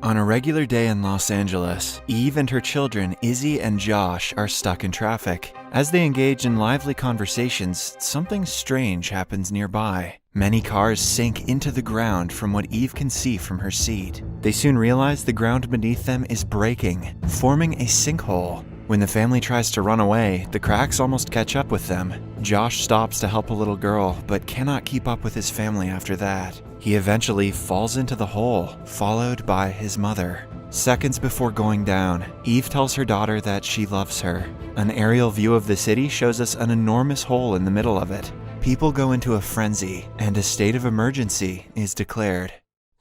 On a regular day in Los Angeles, Eve and her children, Izzy and Josh, are stuck in traffic. As they engage in lively conversations, something strange happens nearby. Many cars sink into the ground from what Eve can see from her seat. They soon realize the ground beneath them is breaking, forming a sinkhole. When the family tries to run away, the cracks almost catch up with them. Josh stops to help a little girl, but cannot keep up with his family after that. He eventually falls into the hole, followed by his mother. Seconds before going down, Eve tells her daughter that she loves her. An aerial view of the city shows us an enormous hole in the middle of it. People go into a frenzy, and a state of emergency is declared.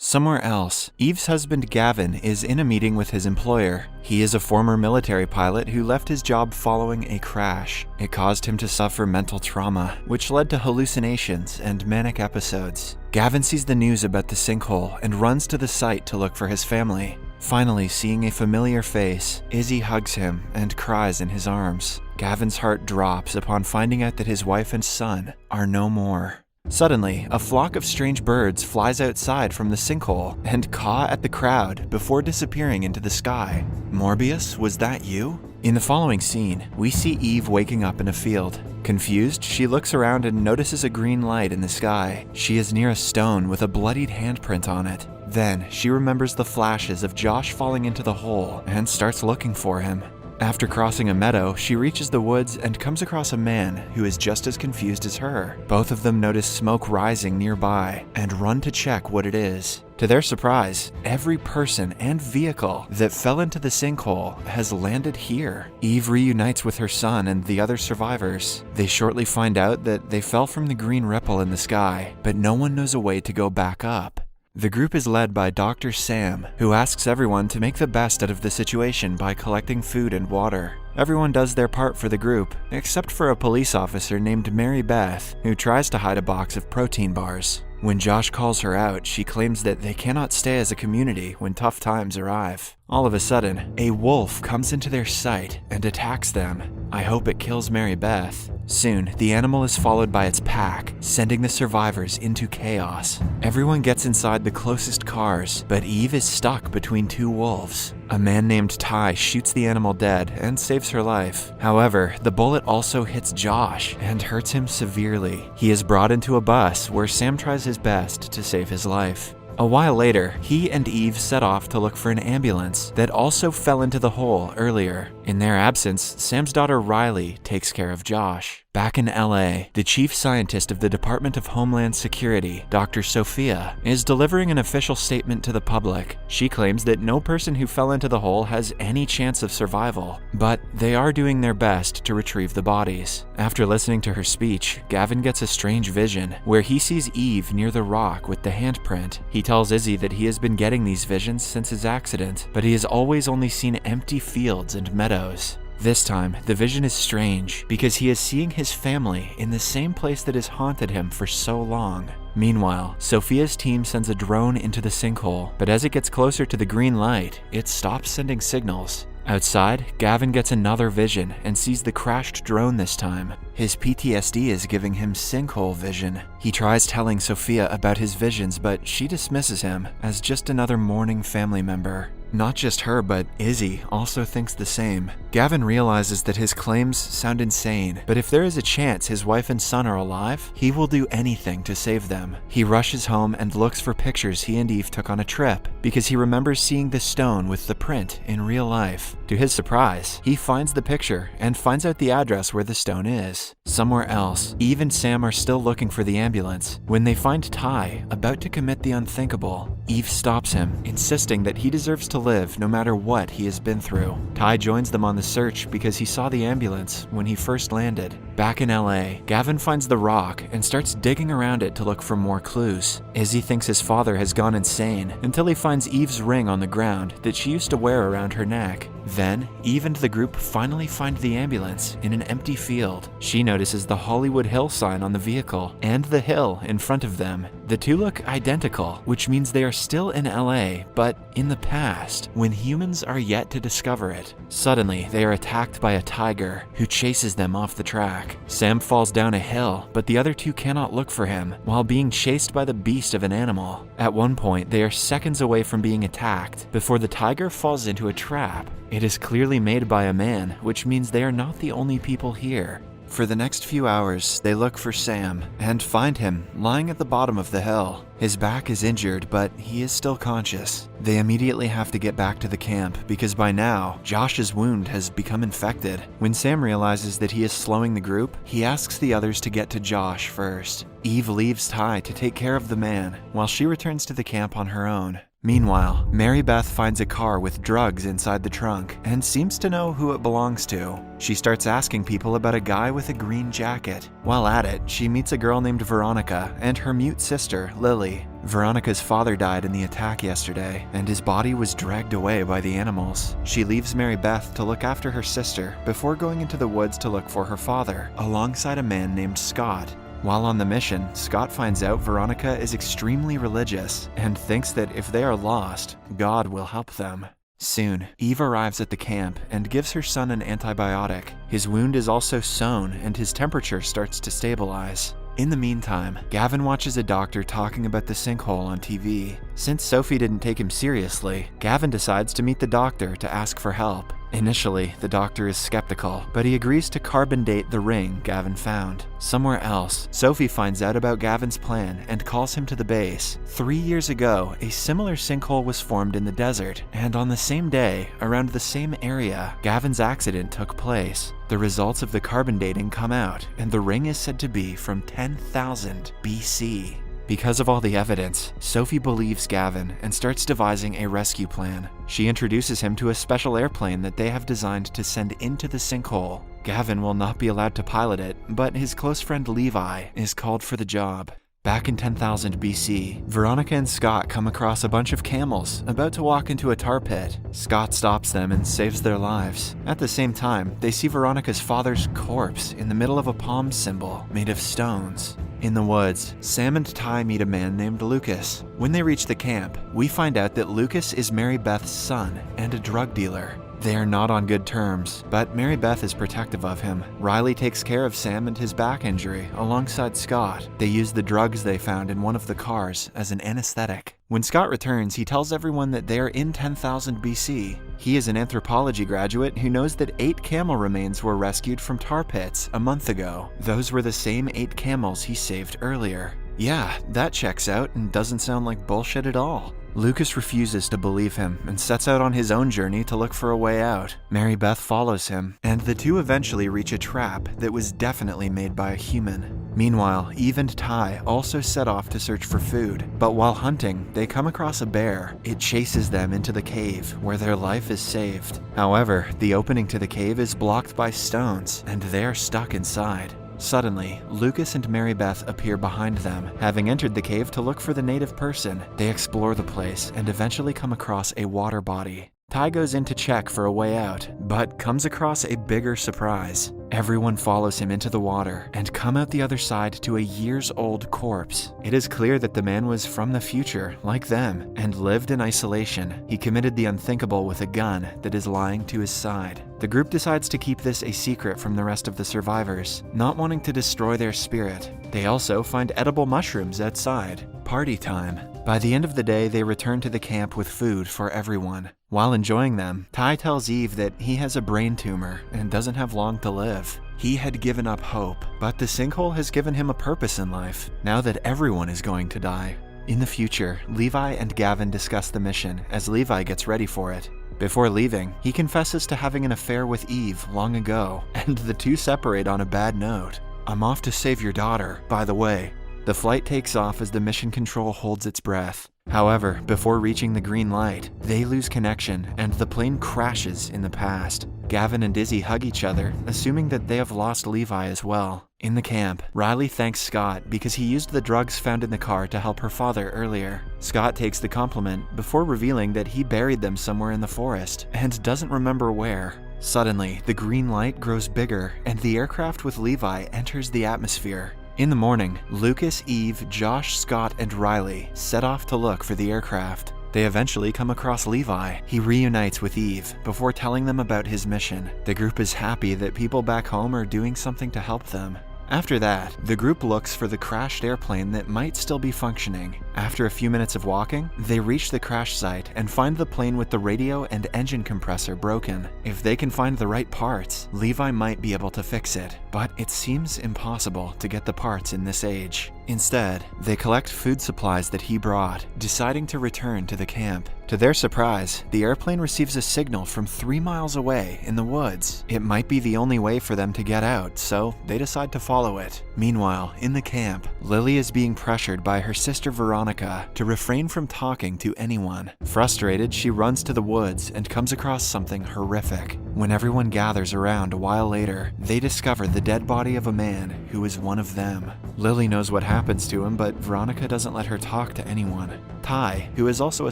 Somewhere else, Eve's husband Gavin is in a meeting with his employer. He is a former military pilot who left his job following a crash. It caused him to suffer mental trauma, which led to hallucinations and manic episodes. Gavin sees the news about the sinkhole and runs to the site to look for his family. Finally, seeing a familiar face, Izzy hugs him and cries in his arms. Gavin's heart drops upon finding out that his wife and son are no more. Suddenly, a flock of strange birds flies outside from the sinkhole and caw at the crowd before disappearing into the sky. Morbius, was that you? In the following scene, we see Eve waking up in a field. Confused, she looks around and notices a green light in the sky. She is near a stone with a bloodied handprint on it. Then, she remembers the flashes of Josh falling into the hole and starts looking for him. After crossing a meadow, she reaches the woods and comes across a man who is just as confused as her. Both of them notice smoke rising nearby and run to check what it is. To their surprise, every person and vehicle that fell into the sinkhole has landed here. Eve reunites with her son and the other survivors. They shortly find out that they fell from the green ripple in the sky, but no one knows a way to go back up. The group is led by Dr. Sam, who asks everyone to make the best out of the situation by collecting food and water. Everyone does their part for the group, except for a police officer named Mary Beth, who tries to hide a box of protein bars. When Josh calls her out, she claims that they cannot stay as a community when tough times arrive. All of a sudden, a wolf comes into their sight and attacks them. I hope it kills Mary Beth. Soon, the animal is followed by its pack, sending the survivors into chaos. Everyone gets inside the closest cars, but Eve is stuck between two wolves. A man named Ty shoots the animal dead and saves her life. However, the bullet also hits Josh and hurts him severely. He is brought into a bus where Sam tries his best to save his life. A while later, he and Eve set off to look for an ambulance that also fell into the hole earlier. In their absence, Sam's daughter Riley takes care of Josh. Back in LA, the chief scientist of the Department of Homeland Security, Dr. Sophia, is delivering an official statement to the public. She claims that no person who fell into the hole has any chance of survival, but they are doing their best to retrieve the bodies. After listening to her speech, Gavin gets a strange vision where he sees Eve near the rock with the handprint. He tells Izzy that he has been getting these visions since his accident, but he has always only seen empty fields and meadows. This time, the vision is strange because he is seeing his family in the same place that has haunted him for so long. Meanwhile, Sophia's team sends a drone into the sinkhole, but as it gets closer to the green light, it stops sending signals. Outside, Gavin gets another vision and sees the crashed drone this time. His PTSD is giving him sinkhole vision. He tries telling Sophia about his visions, but she dismisses him as just another mourning family member. Not just her, but Izzy also thinks the same. Gavin realizes that his claims sound insane, but if there is a chance his wife and son are alive, he will do anything to save them. He rushes home and looks for pictures he and Eve took on a trip, because he remembers seeing the stone with the print in real life. To his surprise, he finds the picture and finds out the address where the stone is. Somewhere else, Eve and Sam are still looking for the ambulance when they find Ty about to commit the unthinkable. Eve stops him, insisting that he deserves to live no matter what he has been through. Ty joins them on the search because he saw the ambulance when he first landed. Back in LA, Gavin finds the rock and starts digging around it to look for more clues. Izzy thinks his father has gone insane until he finds Eve's ring on the ground that she used to wear around her neck. Then, Eve and the group finally find the ambulance in an empty field. She notices the Hollywood Hill sign on the vehicle and the hill in front of them. The two look identical, which means they are still in LA, but in the past, when humans are yet to discover it. Suddenly, they are attacked by a tiger, who chases them off the track. Sam falls down a hill, but the other two cannot look for him, while being chased by the beast of an animal. At one point, they are seconds away from being attacked, before the tiger falls into a trap. It is clearly made by a man, which means they are not the only people here. For the next few hours, they look for Sam and find him lying at the bottom of the hill. His back is injured, but he is still conscious. They immediately have to get back to the camp because by now, Josh's wound has become infected. When Sam realizes that he is slowing the group, he asks the others to get to Josh first. Eve leaves Ty to take care of the man, while she returns to the camp on her own. Meanwhile, Mary Beth finds a car with drugs inside the trunk and seems to know who it belongs to. She starts asking people about a guy with a green jacket. While at it, she meets a girl named Veronica and her mute sister, Lily. Veronica's father died in the attack yesterday, and his body was dragged away by the animals. She leaves Mary Beth to look after her sister before going into the woods to look for her father, alongside a man named Scott. While on the mission, Scott finds out Veronica is extremely religious and thinks that if they are lost, God will help them. Soon, Eve arrives at the camp and gives her son an antibiotic. His wound is also sewn and his temperature starts to stabilize. In the meantime, Gavin watches a doctor talking about the sinkhole on TV. Since Sophie didn't take him seriously, Gavin decides to meet the doctor to ask for help. Initially, the doctor is skeptical, but he agrees to carbon date the ring Gavin found. Somewhere else, Sophie finds out about Gavin's plan and calls him to the base. 3 years ago, a similar sinkhole was formed in the desert, and on the same day, around the same area, Gavin's accident took place. The results of the carbon dating come out, and the ring is said to be from 10,000 BC. Because of all the evidence, Sophie believes Gavin and starts devising a rescue plan. She introduces him to a special airplane that they have designed to send into the sinkhole. Gavin will not be allowed to pilot it, but his close friend Levi is called for the job. Back in 10,000 BC, Veronica and Scott come across a bunch of camels about to walk into a tar pit. Scott stops them and saves their lives. At the same time, they see Veronica's father's corpse in the middle of a palm symbol made of stones. In the woods, Sam and Ty meet a man named Lucas. When they reach the camp, we find out that Lucas is Mary Beth's son and a drug dealer. They are not on good terms, but Mary Beth is protective of him. Riley takes care of Sam and his back injury alongside Scott. They use the drugs they found in one of the cars as an anesthetic. When Scott returns, he tells everyone that they are in 10,000 BC. He is an anthropology graduate who knows that 8 camel remains were rescued from tar pits a month ago. Those were the same 8 camels he saved earlier. Yeah, that checks out and doesn't sound like bullshit at all. Lucas refuses to believe him and sets out on his own journey to look for a way out. Mary Beth follows him, and the two eventually reach a trap that was definitely made by a human. Meanwhile, Eve and Ty also set off to search for food, but while hunting, they come across a bear. It chases them into the cave, where their life is saved. However, the opening to the cave is blocked by stones, and they are stuck inside. Suddenly, Lucas and Mary Beth appear behind them. Having entered the cave to look for the native person, they explore the place and eventually come across a water body. Ty goes in to check for a way out, but comes across a bigger surprise. Everyone follows him into the water and come out the other side to a years-old corpse. It is clear that the man was from the future, like them, and lived in isolation. He committed the unthinkable with a gun that is lying to his side. The group decides to keep this a secret from the rest of the survivors, not wanting to destroy their spirit. They also find edible mushrooms outside. Party time. By the end of the day, they return to the camp with food for everyone. While enjoying them, Ty tells Eve that he has a brain tumor and doesn't have long to live. He had given up hope, but the sinkhole has given him a purpose in life, now that everyone is going to die. In the future, Levi and Gavin discuss the mission as Levi gets ready for it. Before leaving, he confesses to having an affair with Eve long ago, and the two separate on a bad note. "I'm off to save your daughter, by the way." The flight takes off as the mission control holds its breath. However, before reaching the green light, they lose connection and the plane crashes in the past. Gavin and Izzy hug each other, assuming that they have lost Levi as well. In the camp, Riley thanks Scott because he used the drugs found in the car to help her father earlier. Scott takes the compliment before revealing that he buried them somewhere in the forest and doesn't remember where. Suddenly, the green light grows bigger and the aircraft with Levi enters the atmosphere. In the morning, Lucas, Eve, Josh, Scott, and Riley set off to look for the aircraft. They eventually come across Levi. He reunites with Eve before telling them about his mission. The group is happy that people back home are doing something to help them. After that, the group looks for the crashed airplane that might still be functioning. After a few minutes of walking, they reach the crash site and find the plane with the radio and engine compressor broken. If they can find the right parts, Levi might be able to fix it, but it seems impossible to get the parts in this age. Instead, they collect food supplies that he brought, deciding to return to the camp. To their surprise, the airplane receives a signal from 3 miles away in the woods. It might be the only way for them to get out, so they decide to follow it. Meanwhile, in the camp, Lily is being pressured by her sister Veronica to refrain from talking to anyone. Frustrated, she runs to the woods and comes across something horrific. When everyone gathers around a while later, they discover the dead body of a man who is one of them. Lily knows what happens to him, but Veronica doesn't let her talk to anyone. Ty, who is also a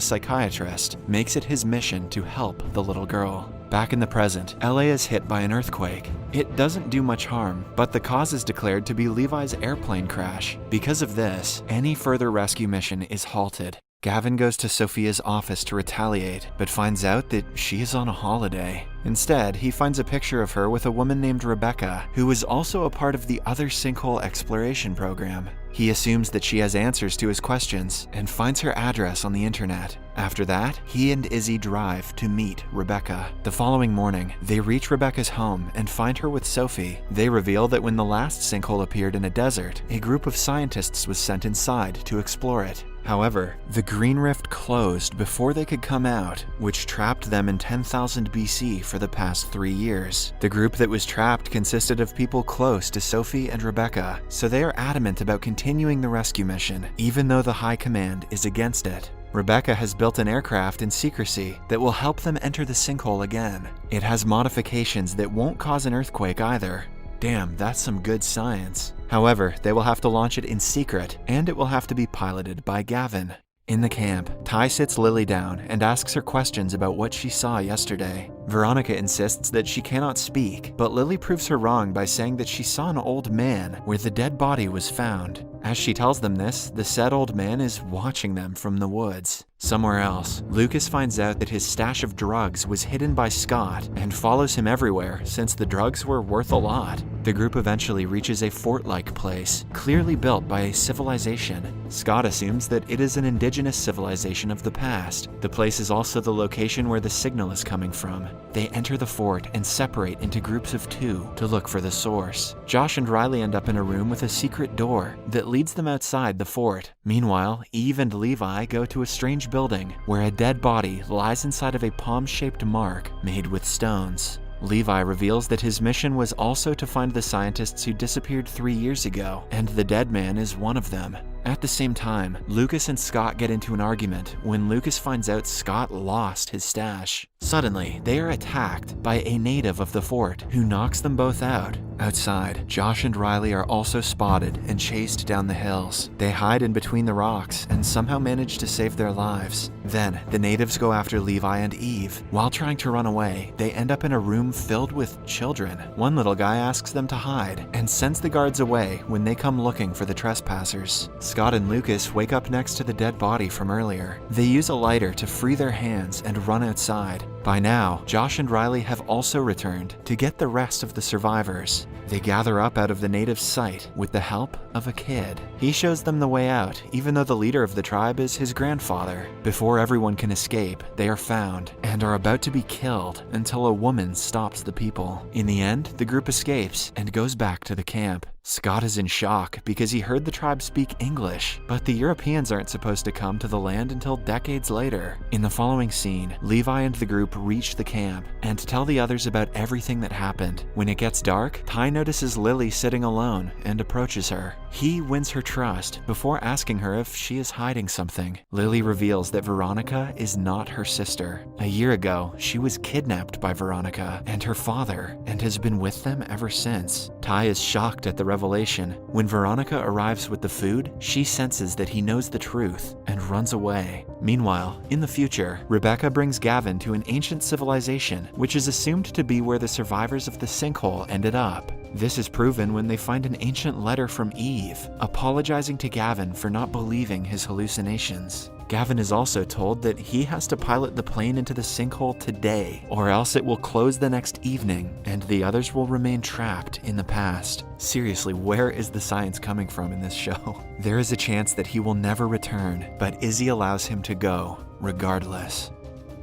psychiatrist, makes it his mission to help the little girl. Back in the present, LA is hit by an earthquake. It doesn't do much harm, but the cause is declared to be Levi's airplane crash. Because of this, any further rescue mission is halted. Gavin goes to Sophia's office to retaliate, but finds out that she is on a holiday. Instead, he finds a picture of her with a woman named Rebecca, who is also a part of the other Sinkhole exploration program. He assumes that she has answers to his questions and finds her address on the internet. After that, he and Izzy drive to meet Rebecca. The following morning, they reach Rebecca's home and find her with Sophie. They reveal that when the last sinkhole appeared in a desert, a group of scientists was sent inside to explore it. However, the Green Rift closed before they could come out, which trapped them in 10,000 BC for the past 3 years. The group that was trapped consisted of people close to Sophie and Rebecca, so they are adamant about continuing the rescue mission, even though the High Command is against it. Rebecca has built an aircraft in secrecy that will help them enter the sinkhole again. It has modifications that won't cause an earthquake either. Damn, that's some good science. However, they will have to launch it in secret, and it will have to be piloted by Gavin. In the camp, Ty sits Lily down and asks her questions about what she saw yesterday. Veronica insists that she cannot speak, but Lily proves her wrong by saying that she saw an old man where the dead body was found. As she tells them this, the said old man is watching them from the woods. Somewhere else, Lucas finds out that his stash of drugs was hidden by Scott and follows him everywhere since the drugs were worth a lot. The group eventually reaches a fort-like place, clearly built by a civilization. Scott assumes that it is an indigenous civilization of the past. The place is also the location where the signal is coming from. They enter the fort and separate into groups of 2 to look for the source. Josh and Riley end up in a room with a secret door that leads them outside the fort. Meanwhile, Eve and Levi go to a strange building where a dead body lies inside of a palm-shaped mark made with stones. Levi reveals that his mission was also to find the scientists who disappeared 3 years ago, and the dead man is one of them. At the same time, Lucas and Scott get into an argument when Lucas finds out Scott lost his stash. Suddenly, they are attacked by a native of the fort who knocks them both out. Outside, Josh and Riley are also spotted and chased down the hills. They hide in between the rocks and somehow manage to save their lives. Then, the natives go after Levi and Eve. While trying to run away, they end up in a room filled with children. One little guy asks them to hide and sends the guards away when they come looking for the trespassers. Scott and Lucas wake up next to the dead body from earlier. They use a lighter to free their hands and run outside. By now, Josh and Riley have also returned to get the rest of the survivors. They gather up out of the native's sight with the help of a kid. He shows them the way out, even though the leader of the tribe is his grandfather. Before everyone can escape, they are found and are about to be killed until a woman stops the people. In the end, the group escapes and goes back to the camp. Scott is in shock because he heard the tribe speak English, but the Europeans aren't supposed to come to the land until decades later. In the following scene, Levi and the group reach the camp and tell the others about everything that happened. When it gets dark, Ty notices Lily sitting alone and approaches her. He wins her trust before asking her if she is hiding something. Lily reveals that Veronica is not her sister. A year ago, she was kidnapped by Veronica and her father and has been with them ever since. Ty is shocked at the revelation. When Veronica arrives with the food, she senses that he knows the truth and runs away. Meanwhile, in the future, Rebecca brings Gavin to an ancient civilization, which is assumed to be where the survivors of the sinkhole ended up. This is proven when they find an ancient letter from Eve, apologizing to Gavin for not believing his hallucinations. Gavin is also told that he has to pilot the plane into the sinkhole today, or else it will close the next evening, and the others will remain trapped in the past. Seriously, where is the science coming from in this show? There is a chance that he will never return, but Izzy allows him to go, regardless.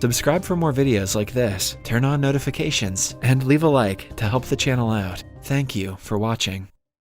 Subscribe for more videos like this, turn on notifications, and leave a like to help the channel out. Thank you for watching.